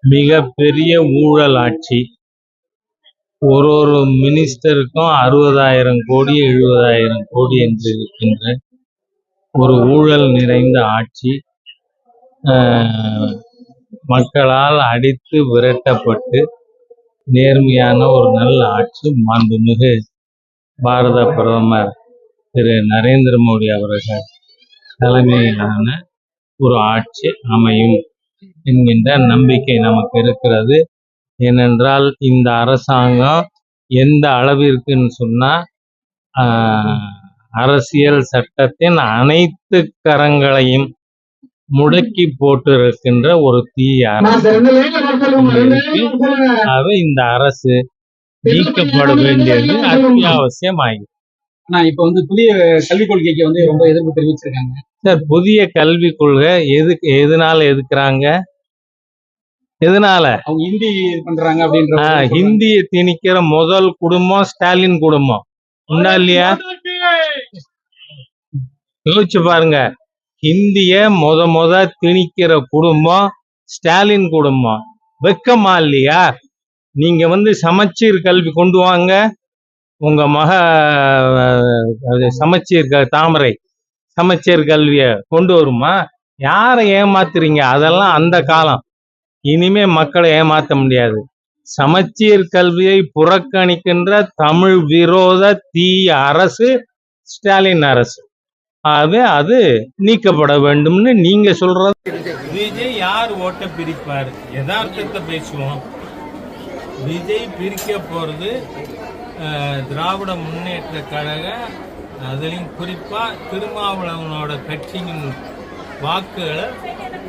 மிகப்பெரிய ஊழல் ஆட்சி. ஒரு மினிஸ்டருக்கும் 60,000 கோடி 70,000 கோடி என்று இருக்கின்ற ஒரு ஊழல் நிறைந்த ஆட்சி. மக்களால் அடித்து விரட்டப்பட்டு நேர்மையான ஒரு நல்ல ஆட்சி மாண்புமிகு பாரத பிரதமர் திரு நரேந்திர மோடி அவர்கள் தலைமையிலான ஒரு ஆட்சி அமையும் என்கின்ற நம்பிக்கை நமக்கு இருக்கிறது. ஏனென்றால் இந்த அரசாங்கம் எந்த அளவிற்குன்னு சொன்னா அரசியல் சட்டத்தின் அனைத்து கரங்களையும் முடக்கி போட்டு இருக்கின்ற ஒரு தீய அரசு. இந்த அரசு நீக்கப்பட வேண்டியது அத்தியாவசியமாகும். இப்ப புதிய கல்விக் கொள்கைக்கு ரொம்ப எதிர்ப்பு தெரிவிச்சிருக்காங்க சார். புதிய கல்விக் கொள்கை எதனால எதுக்குறாங்க? எதனால அவங்க ஹிந்தி பண்றாங்க அப்படின்ற ஹிந்தியை திணிக்கிற முதல் குடும்பம் ஸ்டாலின் குடும்பம். உண்டா இல்லையா? யோசிச்சு பாருங்க. ஹிந்திய முத திணிக்கிற குடும்பம் ஸ்டாலின் குடும்பம். வெக்கமா இல்லையா? நீங்க சமச்சீர் கல்வி கொண்டு வாங்க. உங்க மக சமச்சீர் தாமரை சமச்சீர் கல்விய கொண்டு வருமா? யாரை ஏமாத்துறீங்க? அதெல்லாம் அந்த காலம். இனிமே மக்களை ஏமாற்ற முடியாது. சமச்சீர் கல்வியை புறக்கணிக்கின்ற தமிழ் விரோத தீய அரசு ஸ்டாலின் அரசு. அது நீக்கப்பட வேண்டும்னு நீங்க சொல்றது. விஜய் யார் ஓட்ட பிரிப்பார்? யதார்த்தத்தை பேசுவோம். விஜய் பிரிக்க போறது திராவிட முன்னேற்ற கழக, அதுலயும் குறிப்பா திருமாவளவனோட கட்சியின் வாக்குகளை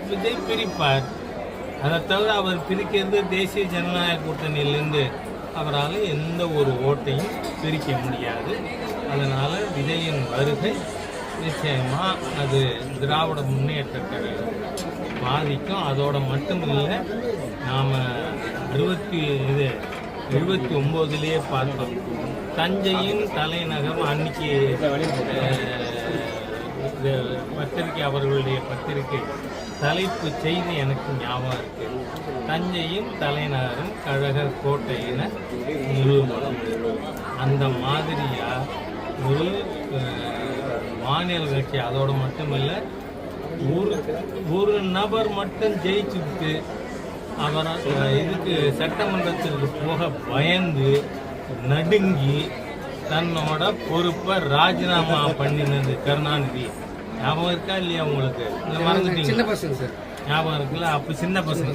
விஜய் பிரிப்பார். அதை தவிர அவர் பிரிக்கிறது தேசிய ஜனநாயக கூட்டணியிலிருந்து அவரால் எந்த ஒரு ஓட்டையும் பிரிக்க முடியாது. அதனால விஜயின் வருகை நிச்சயமா அது திராவிட முன்னேற்ற கழகம் பாதிக்கும். அதோட மட்டும் இல்லை, நாம் 79 பார்த்தோம். தஞ்சையின் தலைநகரம் அன்னைக்கு பத்திரிகை, அவர்களுடைய பத்திரிகை தலைப்பு செய்தி எனக்கு ஞாபகம் இருக்கு. தஞ்சையின் தலைநகரம் கழக கோட்டையின நிறுவனம். அந்த மாதிரியா ஒரு மாநில கட்சி, அதோட மட்டுமில்லை, ஒரு நபர் மட்டும் ஜெயிச்சுட்டு அவரை இதுக்கு சட்டமன்றத்திற்கு போக பயந்து நடுங்கி தன்னோட பொறுப்பை ராஜினாமா பண்ணினது கருணாநிதி. ஞாபகம் இருக்கா இல்லையா உங்களுக்கு? மறந்துட்டீங்க? சின்ன பசங்க சார் ஞாபகம் இருக்குல்ல? அப்ப சின்ன பசங்க.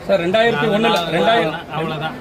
சார் 2001 அவ்வளவுதான்.